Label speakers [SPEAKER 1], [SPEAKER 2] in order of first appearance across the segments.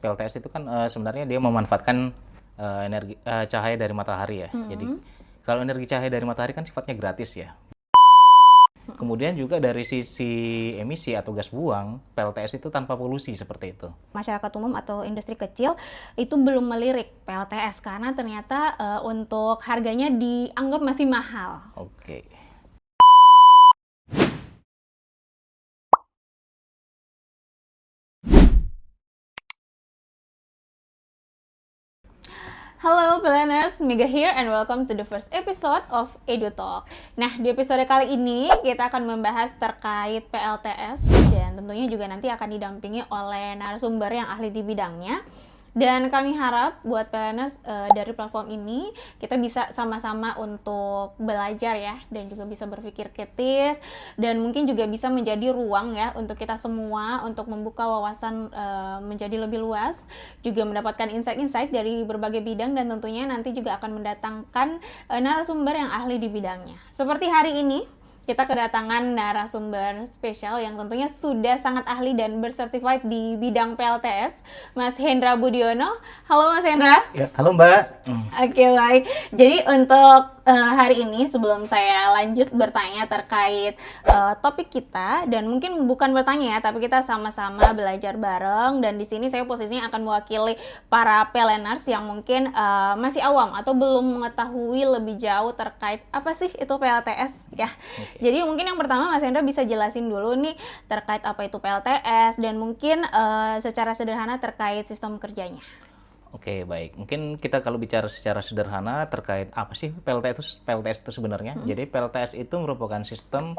[SPEAKER 1] PLTS itu kan sebenarnya dia memanfaatkan energi cahaya dari matahari ya. Jadi kalau energi cahaya dari matahari kan sifatnya gratis ya. Kemudian juga dari sisi emisi atau gas buang, PLTS itu tanpa polusi seperti itu.
[SPEAKER 2] Masyarakat umum atau industri kecil itu belum melirik PLTS karena ternyata untuk harganya dianggap masih mahal.
[SPEAKER 1] Oke.
[SPEAKER 2] Halo planners, Mega here and welcome to the first episode of EduTalk. Nah, di episode kali ini kita akan membahas terkait PLTS dan tentunya juga nanti akan didampingi oleh narasumber yang ahli di bidangnya. Dan kami harap buat planners dari platform ini kita bisa sama-sama untuk belajar ya, dan juga bisa berpikir kritis, dan mungkin juga bisa menjadi ruang ya untuk kita semua untuk membuka wawasan menjadi lebih luas, juga mendapatkan insight-insight dari berbagai bidang, dan tentunya nanti juga akan mendatangkan narasumber yang ahli di bidangnya. Seperti hari ini kita kedatangan narasumber spesial yang tentunya sudah sangat ahli dan bersertifikat di bidang PLTS, Mas Hendra Budiono. Halo Mas Hendra.
[SPEAKER 1] Ya, halo Mbak.
[SPEAKER 2] Oke, baik. Jadi untuk hari ini sebelum saya lanjut bertanya terkait topik kita, dan mungkin bukan bertanya ya, tapi kita sama-sama belajar bareng, dan di sini saya posisinya akan mewakili para peleners yang mungkin masih awam atau belum mengetahui lebih jauh terkait apa sih itu PLTS ya.
[SPEAKER 1] Oke.
[SPEAKER 2] Jadi mungkin yang pertama Mas Hendra bisa jelasin dulu nih terkait apa itu PLTS, dan mungkin secara sederhana terkait sistem kerjanya.
[SPEAKER 1] Oke, baik. Mungkin kita kalau bicara secara sederhana terkait apa sih PLTS itu sebenarnya. Jadi PLTS itu merupakan sistem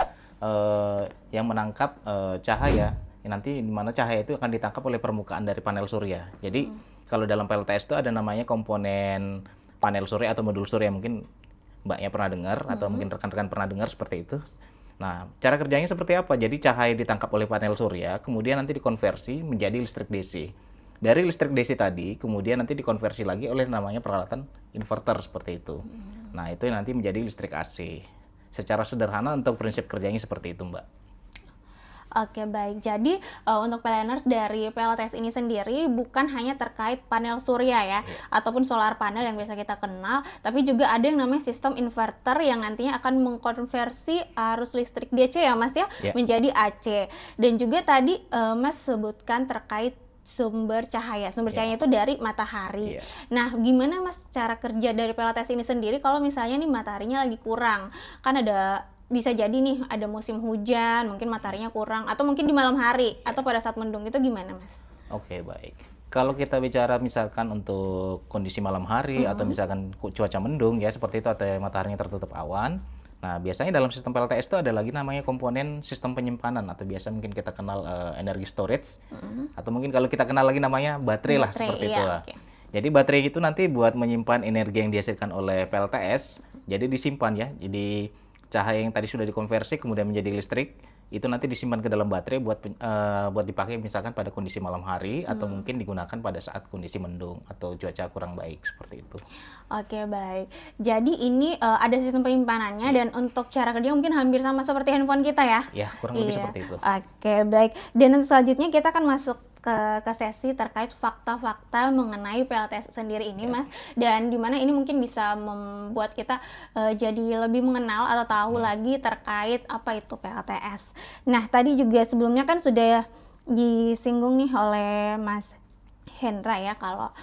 [SPEAKER 1] yang menangkap cahaya. Nanti di mana cahaya itu akan ditangkap oleh permukaan dari panel surya. Jadi kalau dalam PLTS itu ada namanya komponen panel surya atau modul surya. Mungkin Mbaknya pernah dengar atau mungkin rekan-rekan pernah dengar seperti itu. Nah, cara kerjanya seperti apa? Jadi cahaya ditangkap oleh panel surya, kemudian nanti dikonversi menjadi listrik DC. Dari listrik DC tadi, kemudian nanti dikonversi lagi oleh namanya peralatan inverter seperti itu. Nah, itu nanti menjadi listrik AC. Secara sederhana untuk prinsip kerjanya seperti itu, Mbak.
[SPEAKER 2] Oke, baik. Jadi untuk planners dari PLTS ini sendiri bukan hanya terkait panel surya ya, ataupun solar panel yang biasa kita kenal, tapi juga ada yang namanya sistem inverter yang nantinya akan mengkonversi arus listrik DC ya Mas ya, menjadi AC. Dan juga tadi Mas sebutkan terkait sumber cahaya. Sumber cahaya itu dari matahari. Nah, gimana Mas cara kerja dari PLTS ini sendiri kalau misalnya nih mataharinya lagi kurang? Kan bisa jadi nih ada musim hujan, mungkin mataharinya kurang, atau mungkin di malam hari, atau pada saat mendung, itu gimana Mas?
[SPEAKER 1] Oke, baik. Kalau kita bicara misalkan untuk kondisi malam hari atau misalkan cuaca mendung ya seperti itu atau mataharinya tertutup awan. Nah, biasanya dalam sistem PLTS itu ada lagi namanya komponen sistem penyimpanan atau biasa mungkin kita kenal energi storage atau mungkin kalau kita kenal lagi namanya baterai lah seperti itu.
[SPEAKER 2] Okay.
[SPEAKER 1] Jadi baterai itu nanti buat menyimpan energi yang dihasilkan oleh PLTS, jadi disimpan ya. Jadi cahaya yang tadi sudah dikonversi kemudian menjadi listrik itu nanti disimpan ke dalam baterai buat dipakai misalkan pada kondisi malam hari atau mungkin digunakan pada saat kondisi mendung atau cuaca kurang baik seperti itu.
[SPEAKER 2] Oke, baik. Jadi ini ada sistem penyimpanannya dan untuk cara kerja mungkin hampir sama seperti handphone kita ya?
[SPEAKER 1] Ya, kurang lebih seperti itu.
[SPEAKER 2] Oke, baik. Dan selanjutnya kita akan masuk ke sesi terkait fakta-fakta mengenai PLTS sendiri ini Mas, dan dimana ini mungkin bisa membuat kita jadi lebih mengenal atau tahu lagi terkait apa itu PLTS. Nah, tadi juga sebelumnya kan sudah disinggung nih oleh Mas Hendra ya kalau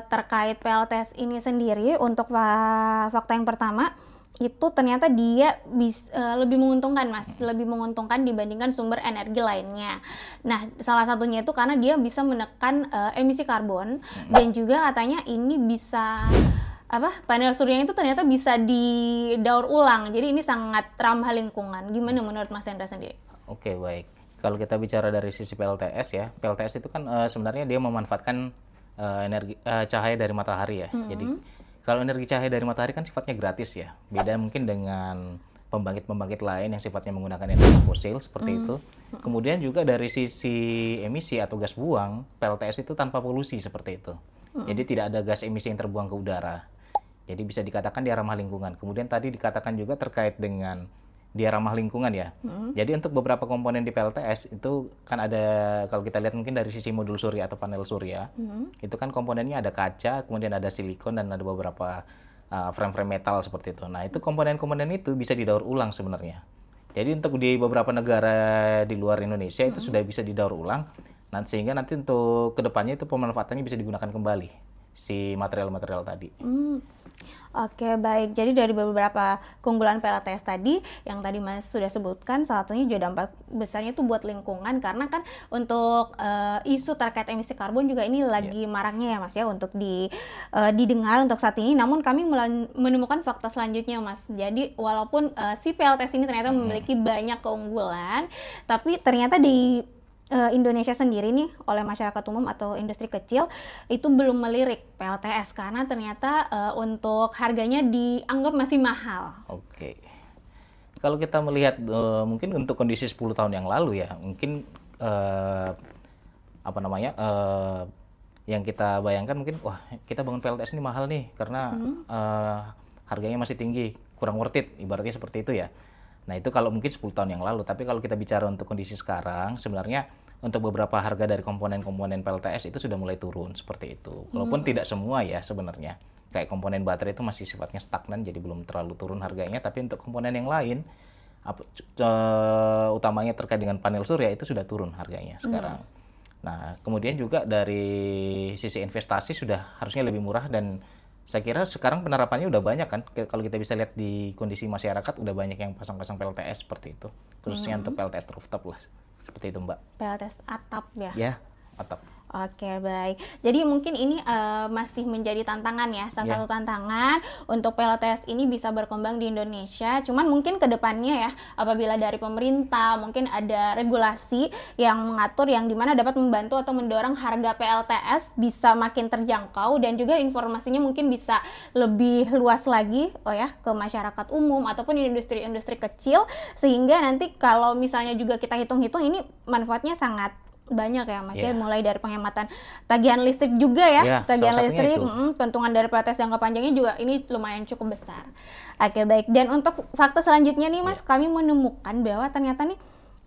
[SPEAKER 2] terkait PLTS ini sendiri untuk fakta yang pertama itu ternyata dia lebih menguntungkan Mas, lebih menguntungkan dibandingkan sumber energi lainnya. Nah, salah satunya itu karena dia bisa menekan emisi karbon, dan juga katanya ini bisa panel surya itu ternyata bisa didaur ulang. Jadi ini sangat ramah lingkungan. Gimana menurut Mas Hendra sendiri?
[SPEAKER 1] Oke, baik. Kalau kita bicara dari sisi PLTS ya, PLTS itu kan sebenarnya dia memanfaatkan energi cahaya dari matahari ya. Jadi kalau energi cahaya dari matahari kan sifatnya gratis ya. Beda mungkin dengan pembangkit-pembangkit lain yang sifatnya menggunakan energi fosil seperti itu. Kemudian juga dari sisi emisi atau gas buang, PLTS itu tanpa polusi seperti itu. Jadi tidak ada gas emisi yang terbuang ke udara. Jadi bisa dikatakan dia ramah lingkungan. Kemudian tadi dikatakan juga terkait dengan dia ramah lingkungan ya. Jadi untuk beberapa komponen di PLTS itu kan ada, kalau kita lihat mungkin dari sisi modul surya atau panel surya, itu kan komponennya ada kaca, kemudian ada silikon dan ada beberapa frame-frame metal seperti itu. Nah itu komponen-komponen itu bisa didaur ulang sebenarnya. Jadi untuk di beberapa negara di luar Indonesia itu sudah bisa didaur ulang, sehingga nanti untuk kedepannya itu pemanfaatannya bisa digunakan kembali si material-material tadi.
[SPEAKER 2] Oke, baik. Jadi dari beberapa keunggulan PLTS tadi yang tadi Mas sudah sebutkan, salah satunya juga dampak besarnya itu buat lingkungan, karena kan untuk isu terkait emisi karbon juga ini lagi maraknya ya Mas ya untuk didengar untuk saat ini. Namun kami menemukan fakta selanjutnya Mas. Jadi walaupun si PLTS ini ternyata memiliki banyak keunggulan, tapi ternyata di Indonesia sendiri nih oleh masyarakat umum atau industri kecil itu belum melirik PLTS karena ternyata untuk harganya dianggap masih mahal.
[SPEAKER 1] Oke. Kalau kita melihat mungkin untuk kondisi 10 tahun yang lalu ya, mungkin yang kita bayangkan mungkin wah kita bangun PLTS ini mahal nih karena harganya masih tinggi, kurang worth it, ibaratnya seperti itu ya. Nah itu kalau mungkin 10 tahun yang lalu, tapi kalau kita bicara untuk kondisi sekarang, sebenarnya untuk beberapa harga dari komponen-komponen PLTS itu sudah mulai turun seperti itu. Walaupun tidak semua ya sebenarnya. Kayak komponen baterai itu masih sifatnya stagnan, jadi belum terlalu turun harganya. Tapi untuk komponen yang lain, utamanya terkait dengan panel surya itu sudah turun harganya sekarang. Nah kemudian juga dari sisi investasi sudah harusnya lebih murah dan saya kira sekarang penerapannya udah banyak kan, kalau kita bisa lihat di kondisi masyarakat udah banyak yang pasang-pasang PLTS seperti itu, khususnya untuk PLTS rooftop lah, seperti itu Mbak.
[SPEAKER 2] PLTS atap ya?
[SPEAKER 1] Ya, atap.
[SPEAKER 2] Oke, baik. Jadi mungkin ini masih menjadi tantangan ya, salah satu tantangan untuk PLTS ini bisa berkembang di Indonesia. Cuman mungkin ke depannya ya, apabila dari pemerintah mungkin ada regulasi yang mengatur yang dimana dapat membantu atau mendorong harga PLTS bisa makin terjangkau dan juga informasinya mungkin bisa lebih luas lagi ke masyarakat umum ataupun industri-industri kecil, sehingga nanti kalau misalnya juga kita hitung-hitung ini manfaatnya sangat banyak ya Mas ya, mulai dari penghematan tagihan listrik juga ya, tagihan listrik, keuntungan dari PLTS jangka panjangnya juga ini lumayan cukup besar. Oke, baik. Dan untuk fakta selanjutnya nih Mas, kami menemukan bahwa ternyata nih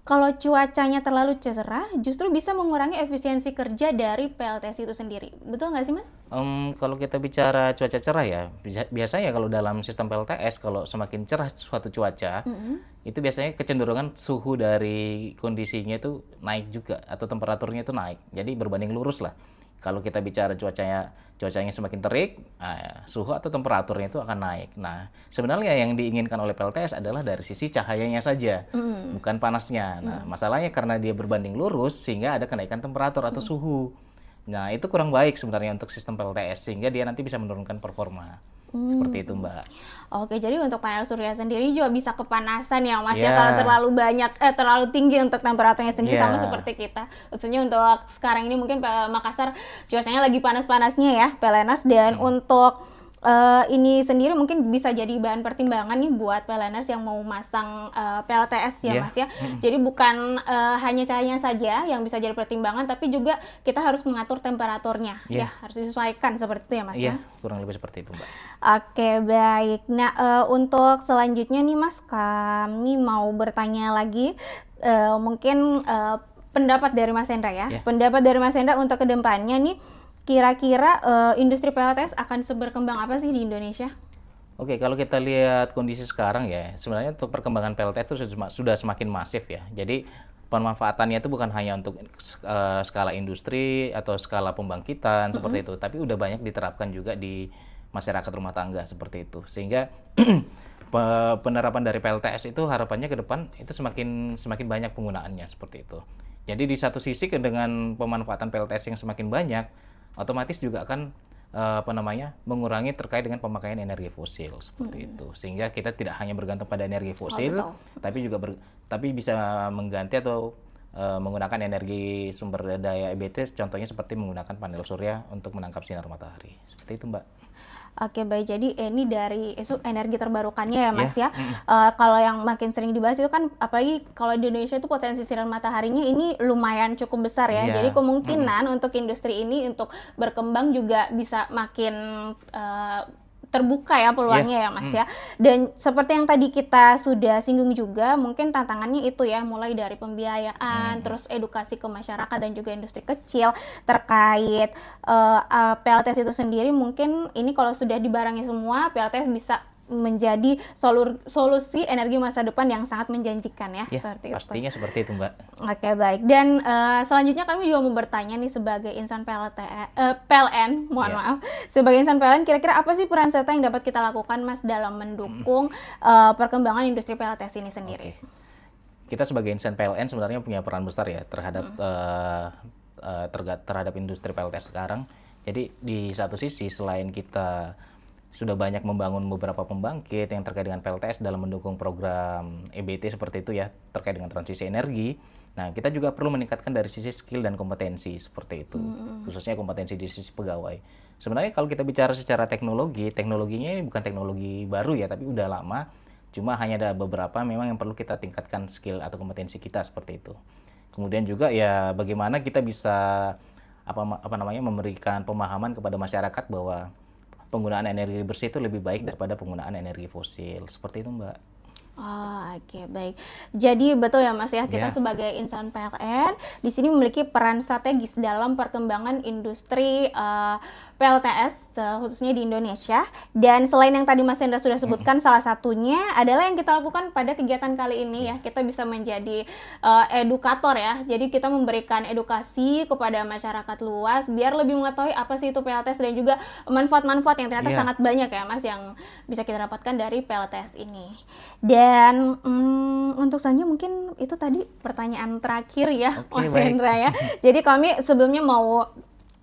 [SPEAKER 2] kalau cuacanya terlalu cerah justru bisa mengurangi efisiensi kerja dari PLTS itu sendiri. Betul nggak sih Mas?
[SPEAKER 1] Kalau kita bicara cuaca cerah ya, biasanya kalau dalam sistem PLTS kalau semakin cerah suatu cuaca, itu biasanya kecenderungan suhu dari kondisinya itu naik juga atau temperaturnya itu naik. Jadi berbanding lurus lah. Kalau kita bicara cuacanya semakin terik, suhu atau temperaturnya itu akan naik. Nah, sebenarnya yang diinginkan oleh PLTS adalah dari sisi cahayanya saja, bukan panasnya. Nah, masalahnya karena dia berbanding lurus sehingga ada kenaikan temperatur atau suhu. Nah, itu kurang baik sebenarnya untuk sistem PLTS sehingga dia nanti bisa menurunkan performa. Seperti itu Mbak.
[SPEAKER 2] Oke, jadi untuk panel surya sendiri juga bisa kepanasan ya Mas ya kalau terlalu tinggi untuk temperaturnya sendiri sama seperti kita. Khususnya untuk sekarang ini mungkin Makassar cuacanya lagi panas-panasnya ya PLNers, dan untuk ini sendiri mungkin bisa jadi bahan pertimbangan nih buat PLNers yang mau masang PLTS ya Mas ya. Jadi bukan hanya cahayanya saja yang bisa jadi pertimbangan, tapi juga kita harus mengatur temperaturnya ya, harus disesuaikan seperti itu ya Mas ya.
[SPEAKER 1] Kurang lebih seperti itu Mbak.
[SPEAKER 2] Oke, baik. Nah untuk selanjutnya nih Mas, kami mau bertanya lagi mungkin pendapat dari Mas Hendra ya. Pendapat dari Mas Hendra untuk kedepannya nih, kira-kira industri PLTS akan seberkembang apa sih di Indonesia?
[SPEAKER 1] Oke, kalau kita lihat kondisi sekarang ya, sebenarnya untuk perkembangan PLTS itu sudah semakin masif ya. Jadi pemanfaatannya itu bukan hanya untuk skala industri atau skala pembangkitan seperti itu, tapi udah banyak diterapkan juga di masyarakat rumah tangga seperti itu. Sehingga penerapan dari PLTS itu harapannya ke depan itu semakin banyak penggunaannya seperti itu. Jadi di satu sisi dengan pemanfaatan PLTS yang semakin banyak, otomatis juga akan mengurangi terkait dengan pemakaian energi fosil seperti itu, sehingga kita tidak hanya bergantung pada energi fosil, tapi bisa mengganti atau menggunakan energi sumber daya EBT, contohnya seperti menggunakan panel surya untuk menangkap sinar matahari seperti itu Mbak.
[SPEAKER 2] Oke, baik. Jadi ini dari isu energi terbarukannya ya Mas ya. Kalau yang makin sering dibahas itu kan apalagi kalau di Indonesia itu potensi sinar mataharinya ini lumayan cukup besar ya. Jadi kemungkinan untuk industri ini untuk berkembang juga bisa makin terbuka ya peluangnya ya Mas ya. Dan seperti yang tadi kita sudah singgung juga, mungkin tantangannya itu ya, mulai dari pembiayaan, terus edukasi ke masyarakat dan juga industri kecil terkait PLTS itu sendiri. Mungkin ini kalau sudah dibarengi semua, PLTS bisa menjadi solusi energi masa depan yang sangat menjanjikan ya, seperti
[SPEAKER 1] pastinya
[SPEAKER 2] itu.
[SPEAKER 1] seperti itu Mbak.
[SPEAKER 2] Oke, baik. Dan selanjutnya kami juga mau bertanya nih sebagai insan PLN, maaf. Sebagai insan PLN, kira-kira apa sih peran serta yang dapat kita lakukan Mas dalam mendukung perkembangan industri PLTS ini sendiri?
[SPEAKER 1] Kita sebagai insan PLN sebenarnya punya peran besar ya terhadap terhadap industri PLTS sekarang. Jadi di satu sisi selain kita sudah banyak membangun beberapa pembangkit yang terkait dengan PLTS dalam mendukung program EBT seperti itu ya, terkait dengan transisi energi. Nah, kita juga perlu meningkatkan dari sisi skill dan kompetensi seperti itu, khususnya kompetensi di sisi pegawai. Sebenarnya kalau kita bicara secara teknologinya ini bukan teknologi baru ya, tapi udah lama. Cuma hanya ada beberapa memang yang perlu kita tingkatkan skill atau kompetensi kita seperti itu. Kemudian juga ya bagaimana kita bisa memberikan pemahaman kepada masyarakat bahwa penggunaan energi bersih itu lebih baik daripada penggunaan energi fosil. Seperti itu, Mbak.
[SPEAKER 2] Oh, oke, baik. Jadi betul ya Mas ya, kita sebagai insan PLN di sini memiliki peran strategis dalam perkembangan industri PLTS khususnya di Indonesia. Dan selain yang tadi Mas Hendra sudah sebutkan, salah satunya adalah yang kita lakukan pada kegiatan kali ini ya. Kita bisa menjadi edukator ya. Jadi kita memberikan edukasi kepada masyarakat luas biar lebih mengetahui apa sih itu PLTS dan juga manfaat-manfaat yang ternyata sangat banyak ya Mas yang bisa kita dapatkan dari PLTS ini. Dan untuk selanjutnya mungkin itu tadi pertanyaan terakhir ya Mas Hendra ya. Jadi kami sebelumnya mau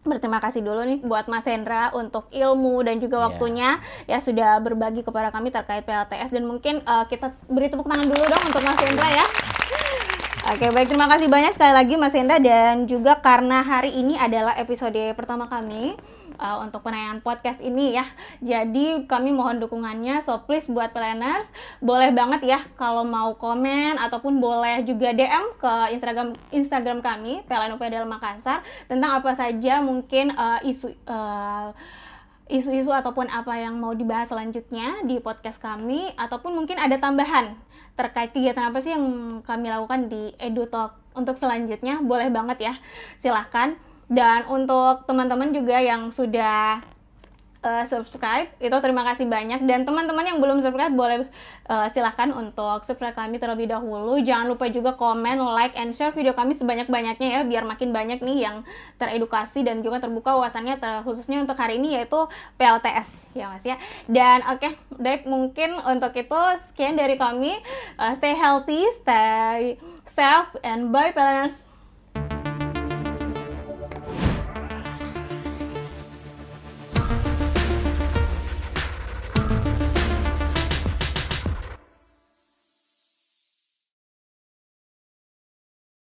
[SPEAKER 2] berterima kasih dulu nih buat Mas Hendra untuk ilmu dan juga waktunya ya sudah berbagi kepada kami terkait PLTS, dan mungkin kita beri tepuk tangan dulu dong untuk Mas Hendra ya. Oke, baik, terima kasih banyak sekali lagi Mas Hendra, dan juga karena hari ini adalah episode pertama kami untuk penayangan podcast ini ya. Jadi kami mohon dukungannya, so please buat PLNers boleh banget ya kalau mau komen ataupun boleh juga DM ke Instagram kami PLN UPDL Makassar tentang apa saja mungkin isu-isu ataupun apa yang mau dibahas selanjutnya di podcast kami, ataupun mungkin ada tambahan terkait kegiatan apa sih yang kami lakukan di EduTalk untuk selanjutnya, boleh banget ya, silahkan. Dan untuk teman-teman juga yang sudah subscribe, itu terima kasih banyak. Dan teman-teman yang belum subscribe boleh silahkan untuk subscribe kami terlebih dahulu. Jangan lupa juga komen, like, and share video kami sebanyak-banyaknya ya, biar makin banyak nih yang teredukasi dan juga terbuka wawasannya khususnya untuk hari ini yaitu PLTS ya Mas ya. Dan oke, baik, mungkin untuk itu sekian dari kami. Stay healthy, stay safe, and bye PLNers.